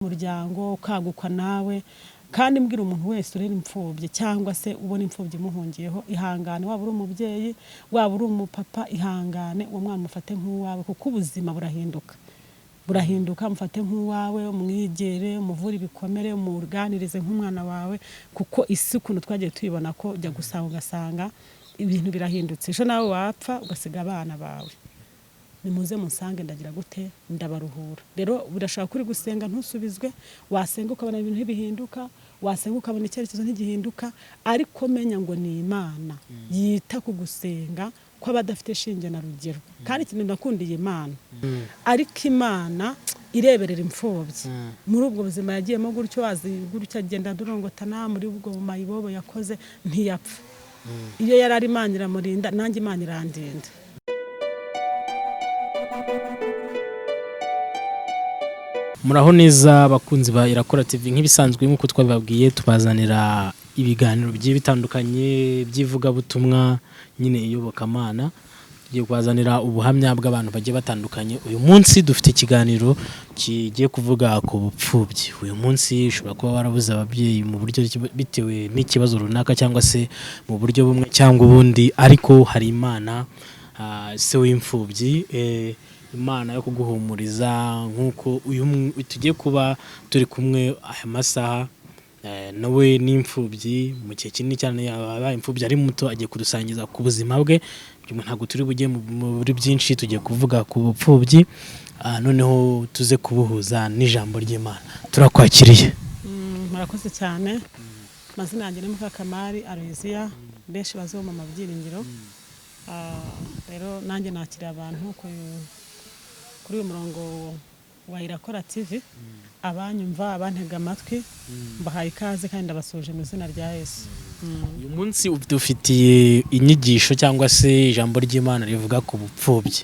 umuryango ukagukwa nawe kandi mbwira umuntu wese urera imfubyi cyangwa se ubona imfubyi muhungiyeho ihangane waba uri umubyeyi waba uri umupapa ihangane uwo mwana mufate nk'uwawe kuko ubuzima burahinduka mufate nk'uwawe umwigere umuvure ibikomere umuganirize nk'umwana wawe kuko isi ukuntu twagiye tuyibona ko jya gusanga ugasanga ibintu birahindutse ejo nawe wapfa ugasiga abana bawe nimuze musange ndagira gute ndabaruhura rero birashaka kuri gusenga ntusubizwe wasenga ukabona ibintu bihinduka wasenga ukabona icyerekezo ntigihinduka ariko menya ngo ni Imana yita ku gusenga ko abadafite shinge na rugero kandi ikintu ndakundiye Imana ariko Imana ireberera imfubyi muri ubwo buzima yagiyemo gutyo gutyo agenda durongotana muri ubwo mayibobo yakoze ntiyapfa iyo yarari Imana iramurinda nanjye Imana irandinda. Muraho neza abakunzi ba Irakora TV nk'ibisanzwe nk'uko twabibabwiye tubazanira ibiganiro bigiye bitandukanye by'ivuga butumwa nyine iyobokamana tugiye kubazanira ubuhamya bw'abantu bagiye batandukanye. Uyu munsi dufite ikiganiro kigiye kuvuga ku bupfubyi. Uyu munsi ushobora kuba warabuze ababyeyi mu buryo bitewe n'ikibazo runaka cyangwa se mu buryo bumwe cyangwa ubundi ariko hari Imana se w'imfubyi Imana yo kuguhumuriza nk'uko uyu tugiye kuba turi kumwe aya masaha nawe n'imfubyi mu gihe kinini cyane yabaye imfubyi ari muto agiye kudusangiza ku buzima bwe ntabwo turi bujye muri byinshi tugiye kuvuga ku bupfubyi noneho tuze kubuhuza n'ijambo ry'Imana. Turakwakiriye. Murakoze cyane. Mazina yanjye ni Mukakamari Aloysia benshi bazo Mama Byiringiro. Rero nanjye nakira abantu kuri uyu murongo wa Irakora TV abanyumva abantega amatwi mbahaye ikaze kandi ndabasuje mu izina rya Yesu. Uyu munsi dufitiye inyigisho cyangwa se ijambo ry'Imana rivuga ku bupfubyi.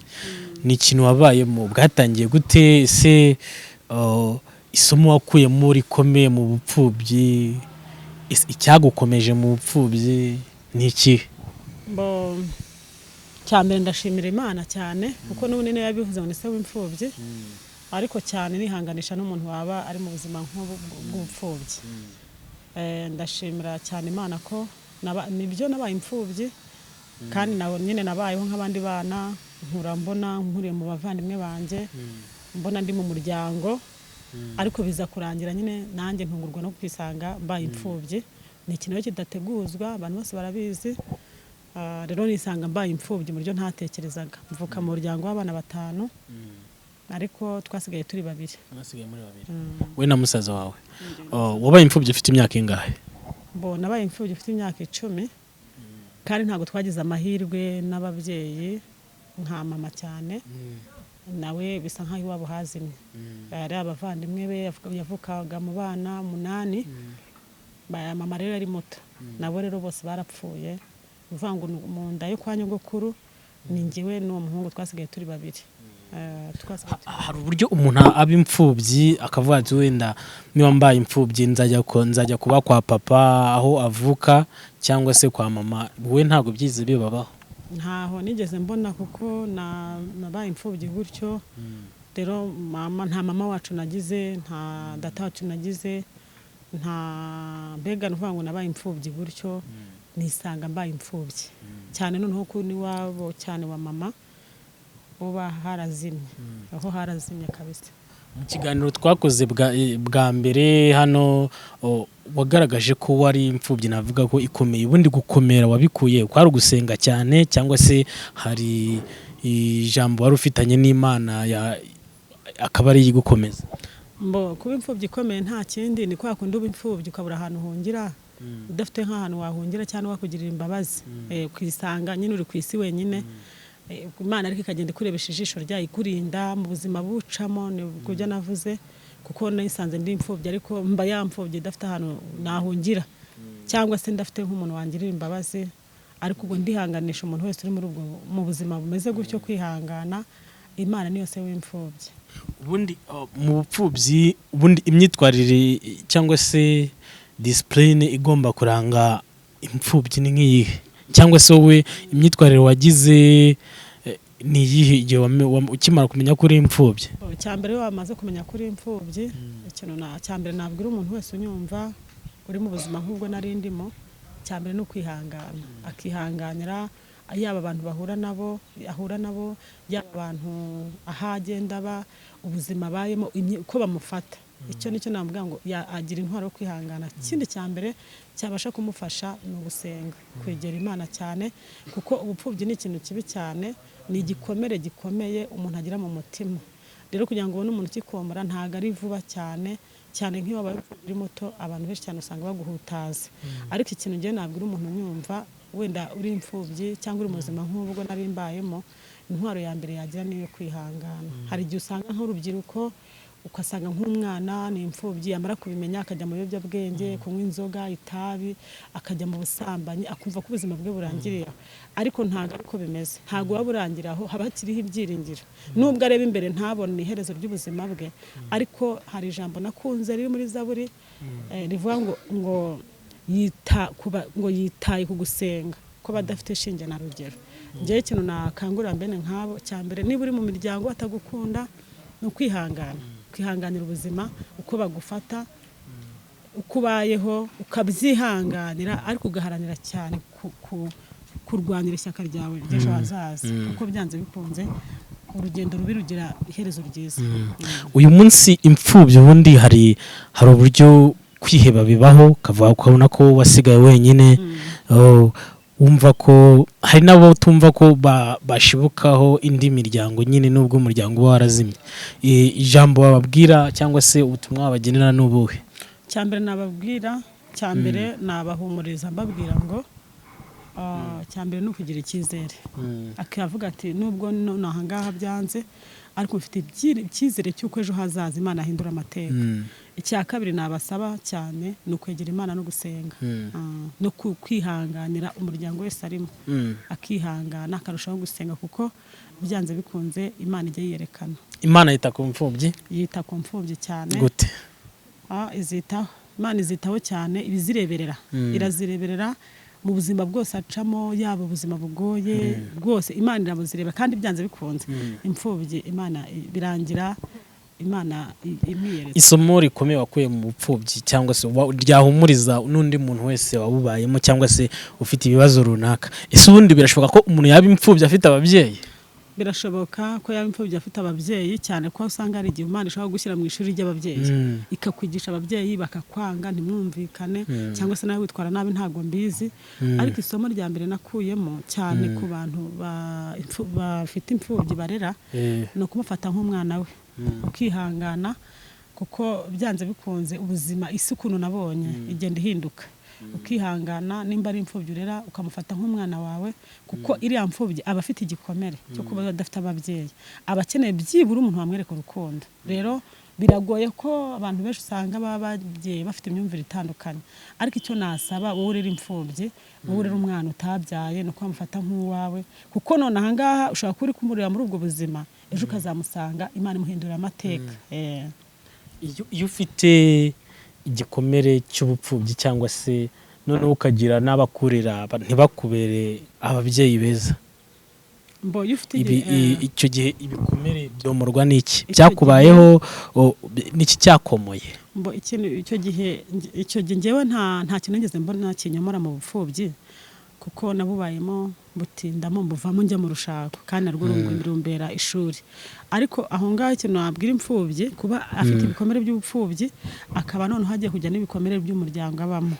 Ni ikintu wabayemo bwatangiye gute se isomo wakuyemo rikomeye mu bupfubyi icyagukomeje mu bupfubyi ni iki? Cyambere ndashimira Imana cyane kuko n'ubu nene yabivuze ngo se w'imfubyi ariko cyane nihanganisha n'umuntu waba ari mu buzima nk'ubupfubyi. Ndashimira cyane Imana ko nibyo nabaye imfubyi kandi nawe nyine nabayeho nk'abandi bana mbona nkuriye mu bavandimwe banje mbona ndi mu muryango ariko biza kurangira nyine nanjye ntungurwa no kwisanga mbaye imfubyi. Ni ikintu kidateguzwa abantu bose barabizi. Rero nisanga mbaye imfubyi mu buryo ntatekerezaga mvuka mu muryango w'abana 5 ariko twasigaye turi 2. Mwasigaye muri 2. We na musaza wawe wabaye imfubyi ufite imyaka ingahe? Nabaye imfubyi ufite imyaka 10 kandi ntago twagize amahirwe n'ababyeyi nka mama cyane nawe bisa nkaho iwabo hazimye. Ari abavandimwe be yavukaga mu bana 8 mama rero ari muto nabo rero bose barapfuye uvango mu nda yo kwa nyogokuru ni ngiwe n'uwo muhungu twasigaye turi 2. Hari uburyo umuntu aba imfubyi akavuga ati wenda niba mbaye imfubyi nzajya kuba kwa papa aho avuka cyangwa se kwa mama. We ntago byize bibabaho? Ntaho nigeze mbona kuko nabaye imfubyi gutyo. Rero nta mama wacu nagize nta data wacu nagize nta mbega n'uvango nabaye imfubyi gutyo. Nisanga mbaye imfubyi cyane noneho ko ni wabo cyane wa mama uba harazimye aho harazimye kabisa. Mu kiganiro twakoze bwa mbere hano wagaragaje ko wari imfubyi navuga ko ikomeye. Ubundi gukomera wabikuye kwari gusenga cyane cyangwa se hari ijambo wari ufitanye n'Imana akaba ari yigukomeza? Kuba imfubyi ikomeye nta kindi ni kwa kundi uba imfubyi ukabura ahantu hungira udafite nk'ahantu wahungira cyane wakugirira imbabazi kwisanga nyine uri ku isi wenyine. Imana ariko ikagenda ikurebesha ijisho ryayo ikurinda mu buzima bucamo ni kujya navuze kuko nayisanze ndi imfubyi ariko mba yamfubyi idafite ahantu nahungira cyangwa se ndafite nk'umuntu wangirira imbabazi ariko ubwo ndihanganisha umuntu wese uri muri ubwo mu buzima bumeze gutyo kwihangana. Imana niyo se w'imfubyi. Ubundi mu bupfubyi ubundi imyitwarire cyangwa se discipline igomba kuranga imfubyi ni nk'iyihe? Cyangwa se wowe imyitwarire wagize ni iyihe igihe ukimara kumenya ko uri imfubyi? Icyambere wamaze kumenya ko uri imfubyi, ikintu cyambere nabwira umuntu wese unyumva uri mu buzima nk'ubwo nari ndimo, cyambere no kwihangana, akihanganira yaba abantu ahura nabo, yaba abantu ahagenda ba ubuzima bayemo uko bamufata. Icyo nicyo navuga ngo agira intwaro yo kwihangana. Ikindi cyambere cyabasha kumufasha ni ugusenga, kwegera Imana cyane, kuko ubupfubyi ni ikintu kibi cyane, ni igikomere gikomeye umuntu agira mu mutima. Rero kugira ngo ubone umuntu ukikomora ntago ari vuba cyane nk'iyo wabaye uri muto, abantu benshi cyane usanga baguhutaza. Ariko ikintu ngiye nabwira umuntu unyumva wenda uri imfubyi cyangwa uri mu buzima nk'ubwo nari mbayemo, intwaro ya mbere yagira niyo kwihangana. Hari igihe usanga nk'urubyiruko ukasanga nk'umwana ni imfubyi, yamara kubimenya akajya mu biyobyabwenge, kunywa inzoga, itabi, akajya mu busambanyi, akumva ko ubuzima bwe burangiriye. Ariko ntago ariko bimeze, ntago waba urangira aho, haba hakiriho ibyiringiro. Nubwo areba imbere ntabone iherezo ry'ubuzima bwe, ariko hari ijambo nakunze riri muri Zaburi rivuga ngo yitaye ku gusenga ko badafite shinge na rugero. Ngewe ikintu nakangurira mbene nk'abo, cyambere niba uri mu miryango atagukunda no kwihanganira ubuzima uko bagufata, uko ubayeho ukabyihanganira, ariko ugaharanira cyane kurwanira ishyaka ryawe ry'ejo hazaza, kuko byanze bikunze urugendo rubi rugira iherezo ryiza. Uyu munsi imfubyi ubundi hari uburyo kwiheba bibaho, ukabona ko wasigaye wenyine, wumva ko hari nabo tumva ko bashibukaho indi miryango nyine nubwo umuryango uba warazimye. Ijambo bababwira cyangwa se ubutumwa babagenera n'ubuhe? Cyambere nababwira, cyambere nabahumuriza mbabwira ngo cyambere no kugira icyizere. Akavuga ati nubwo nahangaha byanze, ariko mfite icyizere cy'uko ejo hazaza Imana ahindura amateka. Icya kabiri nabasaba cyane ni ukwegera Imana no gusenga, no kwihanganira umuryango wese arimo, akihangana akarushaho gusenga, kuko byanze bikunze Imana ijya yiyerekana. Imana yita ku mfubyi? Yita ku mfubyi cyane. Gute? Izitaho, Imana izitaho cyane, ibizireberera, irazireberera mu buzima bwose acamo, yaba ubuzima bugoye bwose Imana irabuzireba, kandi byanze bikunze imfubyi Imana birangira Imana imwiyereka. Isomo rikomeye wakuye mu bupfubyi cyangwa se ryahumuriza n'undi muntu wese wabubayemo cyangwa se ufite ibibazo runaka, ese ubundi birashoboka ko umuntu yaba imfubyi afite ababyeyi? Birashoboka ko yaba imfubyi afite ababyeyi, cyane ko usanga hari igihe Imana ishobora gushyira mu ishuri ry'ababyeyi, ikakwigisha ababyeyi bakakwanga, ntimwumvikane, cyangwa se nawe witwara nabi, ntago mbizi. Ariko isomo rya mbere nakuyemo cyane ku bantu bafite imfubyi barera, ni ukumufata nk'umwana we, ukihangana, kuko byanze bikunze ubuzima, isi ukuntu nabonye igenda ihinduka. Ukihangana, nimba ari imfubyi urera ukamufata nk'umwana wawe, kuko iriya mfubyi aba afite igikomere cyo kuba adafite ababyeyi, aba akeneye byibura umuntu wamwereka urukundo. Rero biragoye ko abantu benshi usanga bababyeyi bafite imyumvire itandukanye, ariko icyo nasaba wowe urera imfubyi, wowe urera umwana utabyaye, no kwamufata nk'uwawe, kuko none ahangaha ushobora kuba uri kumurera muri ubwo buzima, ejo ukazamusanga Imana imuhindura amateka. Iyo ufite igikomere cy'ubupfubyi cyangwa se noneho ukagira n'abakurera ntibakubere ababyeyi beza, icyo gihe ibikomere byomorwa n'iki? Byakubayeho n'iki cyakomoye? Icyo gihe njyewe nta kintu nigeze mbona kinyomora mu bupfubyi, kuko nabubayemo butindamo mbuvamo njya mu rushako, kandi narwo rumbera ishuri. Ariko aho ngaho ikintu nabwira imfubyi, kuba afite ibikomere by'ubupfubyi, akaba noneho hagiye kujya n'ibikomere by'umuryango abamo,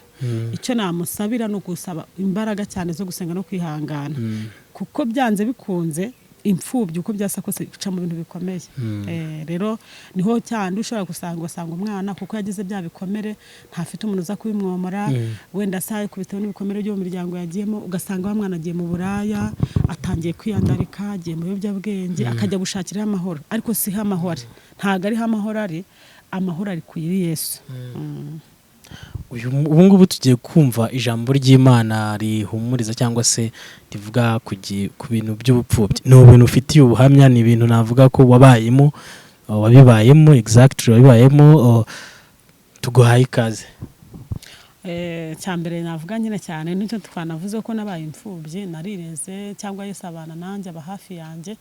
icyo namusabira ni ugusaba imbaraga cyane zo gusenga no kwihangana, kuko byanze bikunze imfubyi uko byasa kose guca mu bintu bikomeye. Rero niho cyane ushobora gusanga umwana kuko yagize bya bikomere ntafite umuntu uza kubimwomora, wenda saye kubitewe n'ibikomere byo mu miryango yagiyemo, ugasanga wa mwana agiye mu buraya, atangiye kwiyandarika, agiye mu biyobyabwenge, akajya gushakira amahoro. Ariko si ho amahoro, ntago ari ho amahoro ari, amahoro ari kuri Yesu. Ubu ngubu tugiye kumva ijambo ry'Imana rihumuriza cyangwa se rivuga ku bintu by'ubupfubyi. Ni ibintu ufitiye ubuhamya, ni ibintu navuga ko wabibayemo exactly, wabibayemo. Tuguhaye ikaze. cyambere navuga nyine cyane nicyo twanavuze ko nabaye imfubyi narireze cyangwa Yesu abana nanjye aba hafi yanjye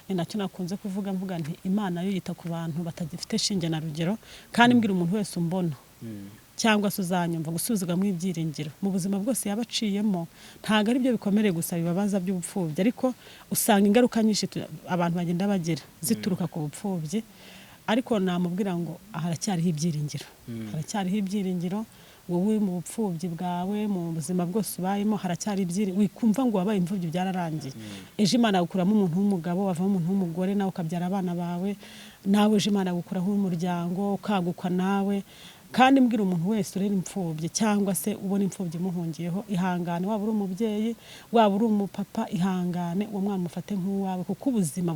ni nacyo nakunze kuvuga mvuga nti Imana yo yita ku bantu batagifite shinge na rugero kandi mbwira umuntu wese umbona cyangwa se uzanyumva gusuzugamo ibyiringiro mu buzima bwose yabaciyemo ntago ari byo bikomere gusa bibabaza by'ubupfubyi ariko usanga ingaruka nyinshi abantu bagenda bagira zituruka ku bupfubyi ariko namubwira ngo haracyariho ibyiringiro haracyariho ibyiringiro wowe mu bupfubyi bwawe mu buzima bwose ubayemo haracyari ibyiringiro wikumva ngo wabaye imfubyi byararangiye ejo Imana gukuramo umuntu w'umugabo wavamo umuntu w'umugore nawe ukabyara abana bawe nawe ejo Imana gukuraho umuryango ukagukwa nawe kandi mbwira umuntu wese urera imfubyi cyangwa se ubona imfubyi muhungiyeho ihangane waba uri umubyeyi waba uri umupapa ihangane uwo mwana mufate nk'uwawe kuko ubuzima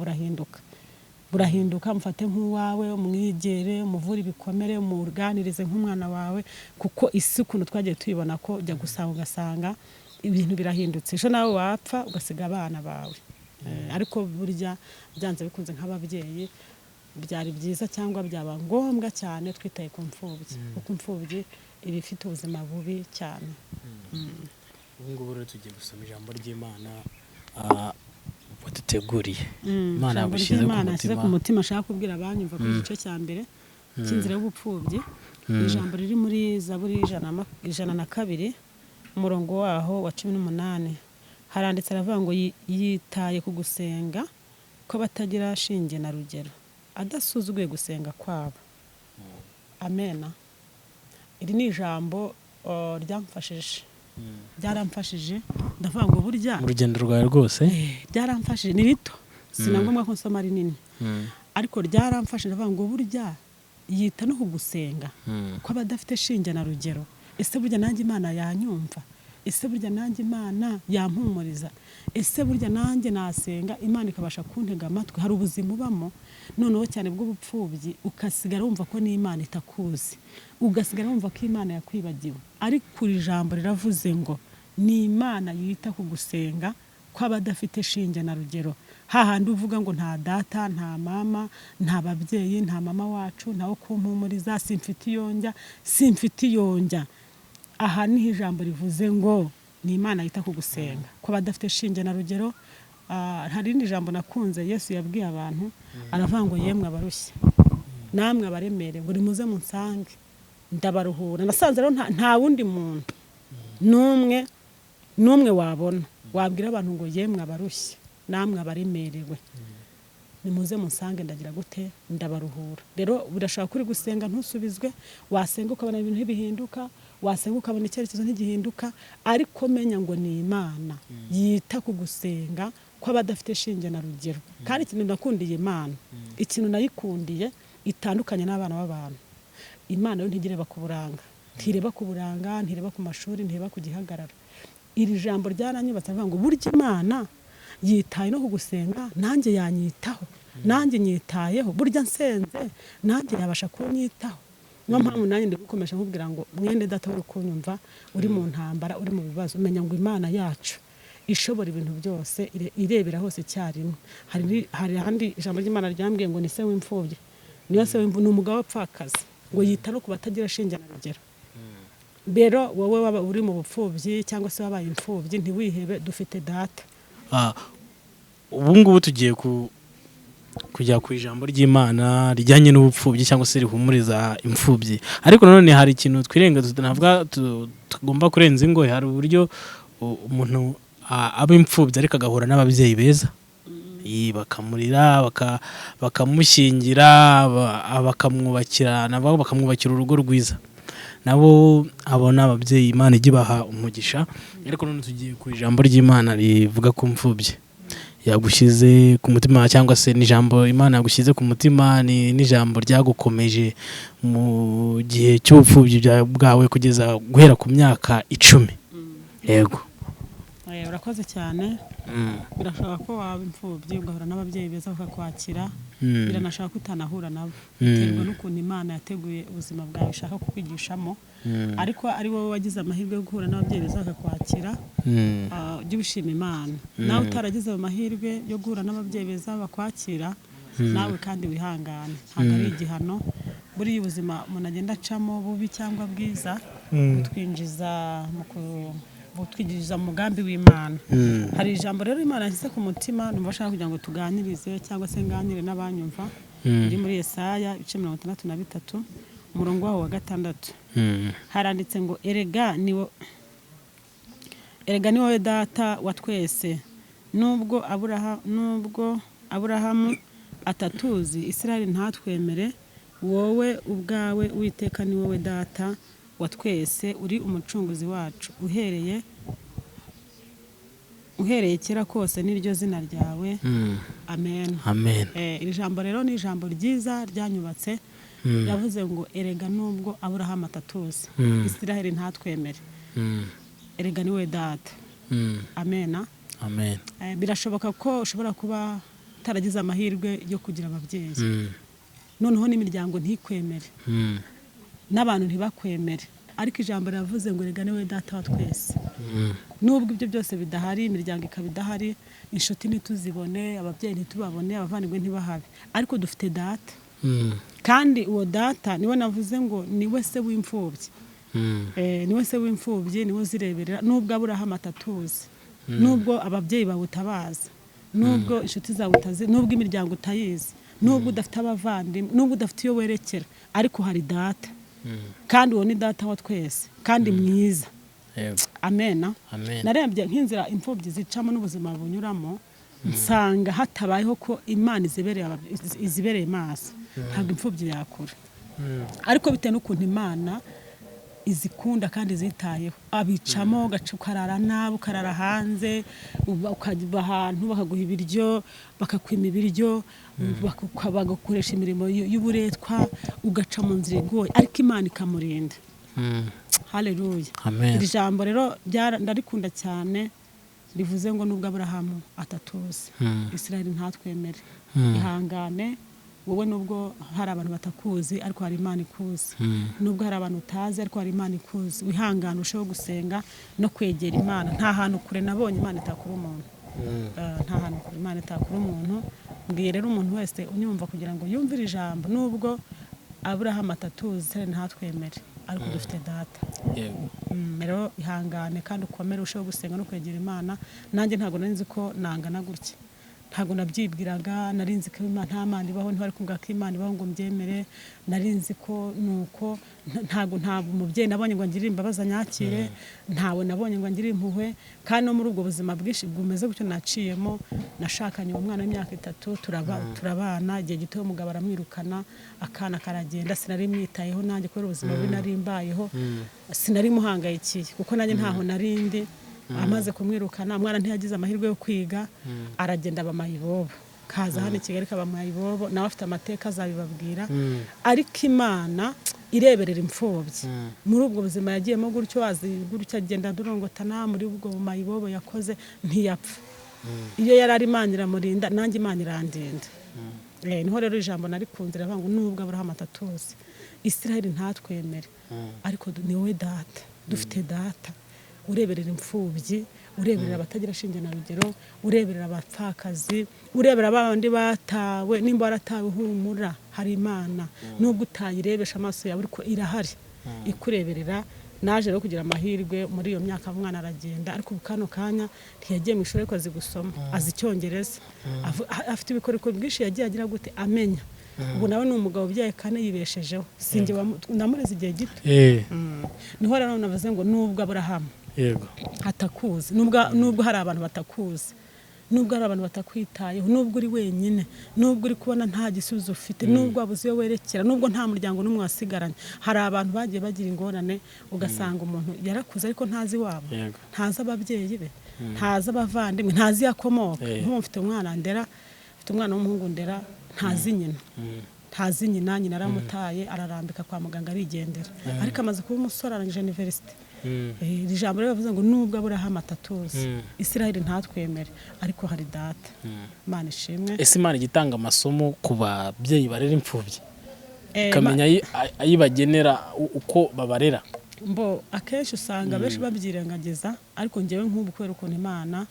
burahinduka mufate nk'uwawe umwigere umuvure ibikomere umuganirize nk'umwana wawe kuko isi ukuntu twagiye tuyibona ko jya gusanga ugasanga ibintu birahindutse ejo nawe wapfa ugasiga abana bawe ariko burya byanze bikunze nk'ababyeyi byari byiza cyangwa byaba ngombwa cyane twitaye ku mfubyi kuko imfubyi iba ifite ubuzima bubi cyane ubu ngubu rero tugiye gusoma ijambo ry'Imana waduteguriye Imana yashyize ku mutima ashaka kubwira abanyumva ku gice cya mbere cy'inzira y'ubupfubyi ijambo riri muri Zaburi 102 umurongo waho wa 18 haranditse aravuga ngo yitaye ku gusenga ko batagira shinge na rugero adasuzuguye gusenga kwabo amena iri ni ijambo ryamfashije byaramfashije ndavuga ngo burya mu rugendo rwawe rwose byaramfashije ni rito sinangomba ko nsoma rinini ariko ryaramfashije ndavuga ngo burya yita no kugusenga ko abadafite shinge na rugero ese burya nanjye Imana yanyumva ese burya nanjye Imana yampumuriza ese burya nanjye nasenga Imana ikabasha kuntega amatwi hari ubuzima ubamo noneho cyane bw'ubupfubyi ukasigara wumva ko n'Imana itakuzi ugasigara wumva ko Imana yakwibagiwe ariko ijambo riravuze ngo ni Imana yita ku gusenga ko abadafite shinge na rugero hahandi uvuga ngo nta data nta mama nta babyeyi nta mama wacu ntawo kumpumuriza simfite iyonjya aha niho ijambo rivuze ngo ni Imana yita ku gusenga ko badafite shinge na rugero hari indi jambo nakunze Yesu yabwiye abantu aravuga ngo yemwe abarushye namwe abaremere ngo rimuze munsange ndabaruhura nasanze rero nta wundi muntu n'umwe wabona wabwira abantu ngo yemwe abarushye namwe abaremerewe nimuze munsange ndagira gute ndabaruhura rero birashaka kuri gusenga ntusubizwe wasenga ukabona ibintu ntibihinduka wasenga ukabona icyerekezo ntigihinduka ariko menya ngo ni Imana yita ku gusenga ko abadafite shinge na rugero kandi ikintu nakundiye Imana ikintu nayikundiye itandukanye n'abana b'abantu Imana yo ntigireba ku buranga ntireba ku buranga ntireba ku mashuri ntireba ku gihagararo iri jambo ryaranyubatse avuga ngo burya Imana yitaye no kugusenga nanjye yanyitaho nanjye nyitayeho burya nsenze nanjye yabasha kunyitaho niyo mpamvu nanjye ndigukomeje nkubwira ngo mwene data uri kunyumva uri mu ntambara uri mu bibazo umenya ngo Imana yacu ishobora ibintu byose irebera hose icyarimwe hari ahandi ijambo ry'Imana ryambwiye ngo ni se w'imfubyi niyo se w'imfubyi ni umugabo wapfakazi ngo yita no ku batagira shinge na rugero rero wowe waba uri mu bupfubyi cyangwa se wabaye imfubyi ntiwihebe dufite data ubu ngubu tugiye kujya ku ijambo ry'Imana rijyanye n'ubupfubyi cyangwa se rihumuriza imfubyi ariko nanone hari ikintu twirenga tunavuga tugomba kurenza ingohe hari uburyo umuntu aba imfubyi ariko agahura n'ababyeyi beza bakamurira bakamushyingira bakamwubakira nabo bakamwubakira urugo rwiza nabo abona ababyeyi Imana ijya ibaha umugisha ariko none tugiye ku ijambo ry'Imana rivuga ku mfubyi yagushyize ku mutima cyangwa se n'ijambo Imana yagushyize ku mutima n'ijambo ryagukomeje mu gihe cy'ubupfubyi bwawe kugeza guhera ku myaka 10 yego urakoze cyane birashaka ko waba imfubyi ugahura n'ababyeyi beza bakakwakira biranashaka ko utanahura nabo biterwa n'ukuntu Imana yateguye ubuzima bwawe ishaka kukwigishamo ariko ari wowe wagize amahirwe yo guhura n'ababyeyi beza bakakwakira ujye ushima Imana nawe utaragize amahirwe yo guhura n'ababyeyi beza bakwakira nawe kandi wihangane ntabwo ari igihano buri ubuzima umuntu agenda acamo bubi cyangwa bwiza butwinjiza mu mugambi w'Imana. Hari ijambo rero Imana yashyize ku mutima numva ashaka kugira ngo tuganirize cyangwa se nganire n'abanyumva riri muri Yesaya 63 umurongo wa 6 haranditse ngo erega ni wowe data wa twese nubwo Aburahamu atatuzi Isirayeli ntatwemere wowe ubwawe Uwiteka ni wowe data wa twese uri umucunguzi wacu uhereye kera kose n'iryo zina ryawe amen. Iri jambo rero ni ijambo ryiza ryanyubatse yavuze ngo erega nubwo Aburahamu atatuzi Isirayeli ntatwemere erega ni wowe data amen. Birashoboka ko ushobora kuba utaragize amahirwe yo kugira ababyeyi noneho n'imiryango ntikwemere n'abantu ntibakwemere ariko ijambo riravuze ngo erega ni wowe data wa twese. Nubwo ibyo byose bidahari imiryango ikaba idahari inshuti ntituzibone ababyeyi ntitubabone abavandimwe ntibahabe ariko dufite data kandi uwo data niwe navuze ngo niwe se w'imfubyi niwe se w'imfubyi niwe zireberera nubwo Aburahamu atatuzi nubwo ababyeyi bawe utabaza nubwo inshuti zawe utazi nubwo imiryango utayizi nubwo udafite abavandimwe nubwo udafite iyo werekera ariko hari data kandi uwo ni data wa twese kandi mwiza amen. Narebye nk'inzira imfubyi zicamo n'ubuzima bunyuramo nsanga hatabayeho ko Imana izibereye maso ntabwo imfubyi yakura ariko bitewe n'ukuntu Imana izikunda kandi zitayeho abicamo ukarara nabi ukarara hanze ukajya ahantu bakaguha ibiryo bakakwima ibiryo bagakoresha imirimo y'uburetwa ugaca mu nzira igoye ariko Imana ikamurinda. Haleluya. Iri jambo rero ndarikunda cyane rivuze ngo nubwo Aburahamu atatuzi Isirayeli ntatwemere ihangane wowe nubwo hari abantu batakuzi ariko hari Imana ikuzi nubwo hari abantu utazi ariko hari Imana ikuzi wihangane usheho gusenga no kwegera Imana nta hantu kure nabonye Imana itakura umuntu nta hantu kure Imana itakura umuntu. Mbwiye rero umuntu wese unyumva kugira ngo yumvire ijambo nubwo Aburahamu atatuzi Isirayeli ntatwemere ariko dufite data rero ihangane kandi ukomere usheho gusenga no kwegera Imana. Nanjye ntabwo nari ko nangana gutya ntabwo nabyibwiraga narinzi ko nta Mana ibaho ntibari kuvuga ko Imana ibaho ngo mbyemere narinzi ko nuko ntabwo umubyeyi nabonye ngo ngirire imbabazi anyakire ntawe nabonye ngo ngirire impuhwe kandi no muri ubwo buzima bwinshi bwumeze gutyo naciyemo nashakanye uwo mwana w'imyaka 3 turabana igihe gito umugabo aramwirukana akana karagenda sinari mwitayeho nanjye kubera ubuzima bwe nari mbayeho sinari muhangayikiye kuko nanjye ntaho narindi amaze kumwirukana mwana ntiyagize amahirwe yo kwiga aragenda bamayibobo kaza hano Kigali kabamayibobo nawe afite amateka azabibabwira ariko Imana ireberera imfubyi muri ubwo buzima yagiyemo gutyo gutyo agenda durongotana muri ubwo mayibobo yakoze ntiyapfa iyo yarari Imana iramurinda nanjye Imana irandinda. Niho rero ijambo narikunze ravango nubwo Aburahamu atatuzi Isirayeli ntatwemere ariko ni wowe data dufite data ureberera imfubyi ureberera abatagira shinge na rugero ureberera abapfakazi ureberera abandi batawe nimba waratawe humura hari Imana nubwo utayirebesha amaso yawe ariko irahari ikureberera. Naje rero kugira amahirwe muri iyo myaka umwana aragenda ariko bukano kanya ntiyagiye mu ishuri ko azi gusoma azi Icyongereza afite ibikoreko byinshi yagiye agira gute amenya ubu nawe ni umugabo byaye kane yibeshejeho singe namureze igihe gito niho rero navuze ngo nubwo Aburahamu hatakuzi nubwo hari abantu batakuzi nubwo hari abantu batakwitayeho nubwo uri wenyine nubwo uri kubona nta gisubizo ufite nubwo wabuze iyo werekera nubwo nta muryango n'umwe wasigaranye hari abantu bagiye bagira ingorane ugasanga umuntu yarakuze ariko ntazi wabo ntazi ababyeyi be ntazi abavandimwe ntazi yakomoka nk'umufite umwana ndera mfite umwana w'umuhungu ndera ntazi nyina nyina aramutaye ararambika kwa muganga arigendera ariko amaze kuba umusore arangije university iri jambo rero bavuze ngo nubwo Aburahamu atatuzi Isirayeli ntatwemere ariko hari data Imana ishimwe. Ese Imana igitanga amasomo ku babyeyi barera imfubyi kamenya ayibagenera uko babarera mbo akenshi usanga benshi babyirengagiza ariko ngewe nk'ubu kwera ukuntu Imana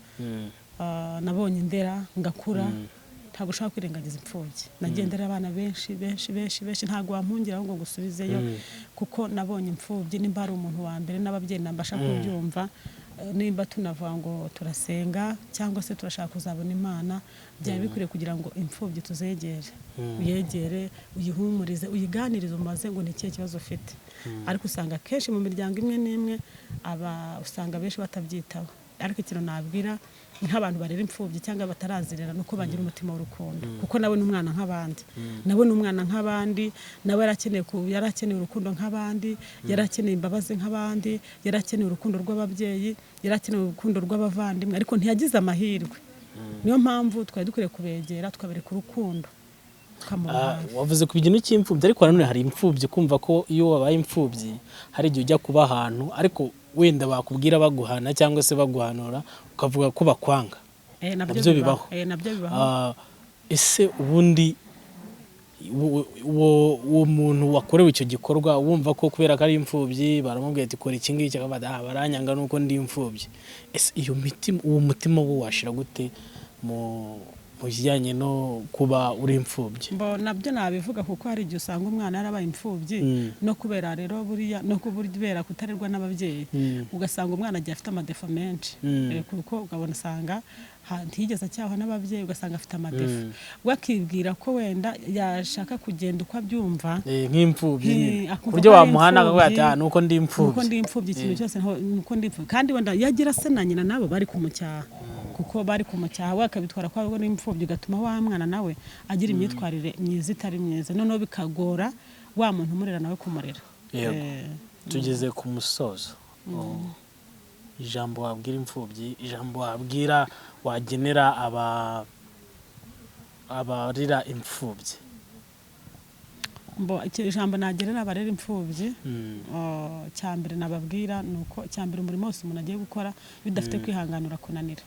nabonye ndera ngakura ntabwo ushaka kwirengagiza imfubyi nagendera abana benshi ntabwo wampungira ahubwo gusubizeyo kuko nabonye imfubyi nimba ari umuntu wa mbere n'ababyeyi nambasha kubyumva nimba tunavuga ngo turasenga cyangwa se turashaka kuzabona Imana byari bikwiriye kugira ngo imfubyi tuzegere uyegere uyihumurize uyiganirize umaze ngo ni ikihe kibazo ufite ariko usanga kenshi mu miryango imwe n'imwe usanga benshi batabyitaho ariko ikintu nabwira nk'abantu barera imfubyi cyangwa batarazirera nuko bagira umutima w'urukundo kuko nawe n'umwana nk'abandi nawe n'umwana nk'abandi nawe yarakeneye urukundo nk'abandi yarakeneye imbabazi nk'abandi yarakeneye urukundo rw'ababyeyi yarakeneye urukundo rw'abavandimwe ariko ntiyagize amahirwe niyo mpamvu twari dukwiriye kubegera tukabereka urukundo wavuze ku kintu cy'imfubyi ariko nanone hari imfubyi kumva ko iyo wabaye imfubyi hari igihe ujya kuba ahantu ariko wenda bakubwira baguhana cyangwa se baguhanura ukavuga ko bakwanga nabyo bibaho ese ubundi uwo muntu wakorewe icyo gikorwa wumva ko kubera ko ari imfubyi baramubwira ati kora iki ngiki baranyanga nuko ndi imfubyi ese uwo mutima wo washira gute mu bijyanye no kuba uri imfubyi nabyo nabivuga kuko hari igihe usanga umwana yarabaye imfubyi no kubera rero buriya no kubera kutarerwa n'ababyeyi ugasanga umwana agiye afite amadefa menshi kuko ukabona usanga ntiyigeze acyaha n'ababyeyi ugasanga afite amadefa wakibwira ko wenda yashaka kugenda uko abyumva nk'imfubyi buryo wamuhana akavuga ati nuko ndi imfubyi ikintu cyose nuko ndi imfubyi kandi wenda yagira se na nyina nabo bari kumucyaha kuko bari kumucyaha wakabitwara ko ari imfubyi ugatuma wa mwana nawe agira imyitwarire myiza itari myiza noneho bikagora wa muntu umurera nawe kumurera tugeze ku musozo ijambo wabwira imfubyi ijambo wabwira wagenera abarira imfubyi ijambo nagerera abarera imfubyi cyambere nababwira nuko cyambere umurimo wose umuntu agiye gukora bidafite kwihanganura kunanira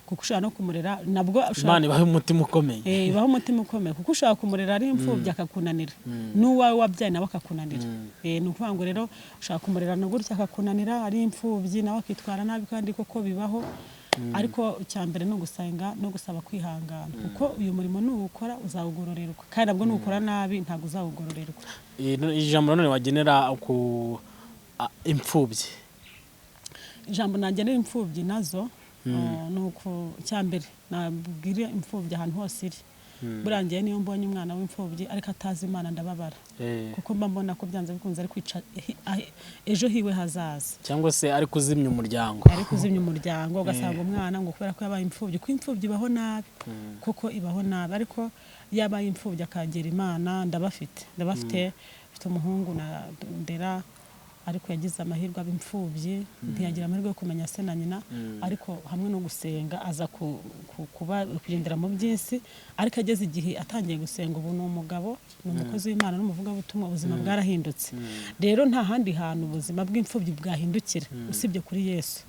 kuko ushaka no kumurera nabwo Imana ibaho umutima ukomeye ibaho umutima ukomeye kuko ushaka kumurera ari imfubyi akakunanira n'uwawe wabyaye nawe akakunanira ni ukuvuga ngo rero ushaka kumurera no gutya akakunanira ari imfubyi nawe akitwara nabi kandi koko bibaho ariko cyambere no gusenga no gusaba kwihangana kuko uyu murimo nuwukora uzawugororerwa kandi nabwo nukora nabi ntago uzawugororerwa ijambo none wagenera ku imfubyi ijambo nagenera imfubyi nazo nuko cyambere nabwira imfubyi ahantu hose iri burangiye niyo mbonye umwana w'imfubyi ariko atazi Imana ndababara kuko mba mbona ko byanze bikunze ari kwica ejo hiwe hazaza cyangwa se ari kuzimya umuryango ugasanga umwana ngo kubera ko yabaye imfubyi ko imfubyi ibaho nabi kuko ibaho nabi ariko yabaye imfubyi akagera Imana ndabafite mfite umuhungu na ndera ariko yagize amahirwe ab'imfubyi ntiyagira amahirwe yo kumenya se na nyina ariko hamwe no gusenga aza kugendera mu by'isi ariko ageze igihe atangiye gusenga ubu ni umugabo ni umukozi w'Imana n'umuvugabutumwa ubuzima bwarahindutse rero nta handi hantu ubuzima bw'imfubyi bwahindukira usibye kuri Yesu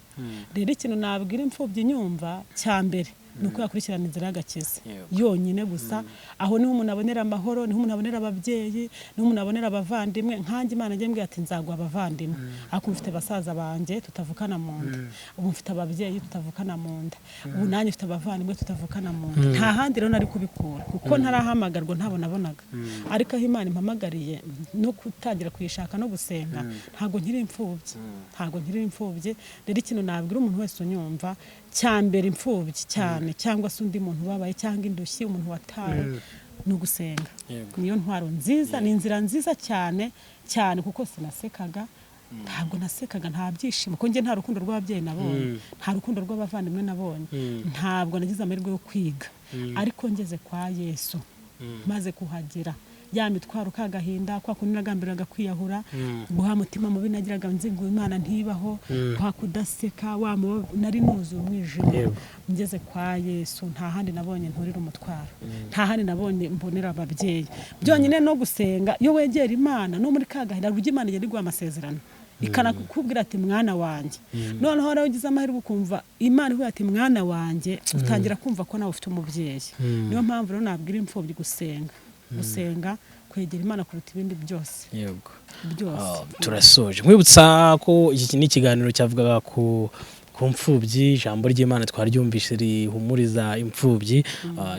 rero ikintu nabwira imfubyi nyumva cyambere nuko yakurikirana inzira y'agakiza yonyine gusa aho niho umuntu abonera amahoro niho umuntu abonera ababyeyi niho umuntu abonera abavandimwe nkanjye Imana njye mbwira ati nzagwa abavandimwe ako mfite basaza banje tutavukana mu nda ubu mfite ababyeyi tutavukana mu nda ubu nanjye mfite abavandimwe tutavukana mu nda nta handi rero nari kubikura kuko ntarahamagarwa ntabonabonaga ariko aho Imana impamagariye no kutangira kuyishaka no gusenga ntago nkiri imfubyi rero ikintu nabwira umuntu wese unyumva cyambere imfubyi cyane cyangwa se undi muntu babaye cyangwa indushyi umuntu watawe no gusenga niyo ntwaro nziza ni inzira nziza cyane kuko sinasekaga ntabwo nasekaga nta byishimo ko nge nta rukundo rw'ababyeyi nabonye nta rukundo rw'abavandimwe nabonye ntabwo nagize amahirwe yo kwiga ariko ngeze kwa Yesu maze kuhagera ya mitwaro kagahinda kwa kundi nagambiraga kwiyahura guha mutima mubi nagiraga nzingo Imana ntibaho kwa kudaseka nari nuzu umwijima ngeze kwa Yesu nta handi nabonye nturira umutwaro nta handi nabonye mbonera ababyeyi byonyine no gusenga yo wegera Imana no muri kagahinda rujya Imana yari guha amasezerano ikanakubwira ati mwana wanjye noneho rero ugize amahirwe ukumva Imana ivuga ati mwana wanjye utangira kumva ko nawe ufite umubyeyi niyo mpamvu rero nabwira imfubyi gusenga kwegera Imana kuruta ibindi byose turasoje mwibutsa ko iki ni ikiganiro cyavugaga ku ku mfubyi. Ijambo ry'Imana twaryumvise rihumuriza imfubyi,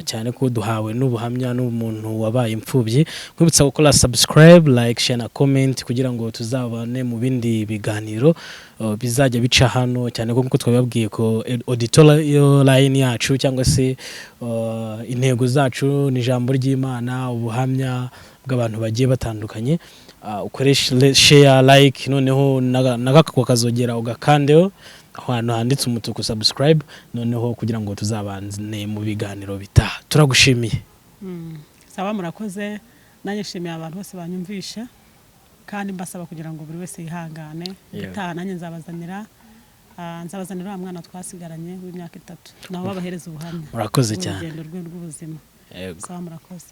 cyane ko duhawe n'ubuhamya n'umuntu wabaye imfubyi. Kwibutsa gukora subscribe, like, share na comment kugira ngo tuzabane mu bindi biganiro bizajya bica hano, cyane ko nkuko twababwiye ko auditorial line yacu cyangwa se intego zacu ni ijambo ry'Imana, ubuhamya bw'abantu bagiye batandukanye. Ukoresha share, like, noneho nagakako kazogera ugakandeho ahantu handitse umutuku subscribe, noneho kugira ngo tuzabane mu biganiro bitaha. Turagushimiye. Sawa, murakoze. Nanjye nshimiye abantu bose banyumvisha, kandi mbasaba kugira ngo buri wese yihangane. Bitaha nanjye nzabazanira mwana twasigaranye w'imyaka 3 nabo babahereza ubuhamya. Murakoze cyane. Urugendo rw'ubuzima. Sawa, murakoze.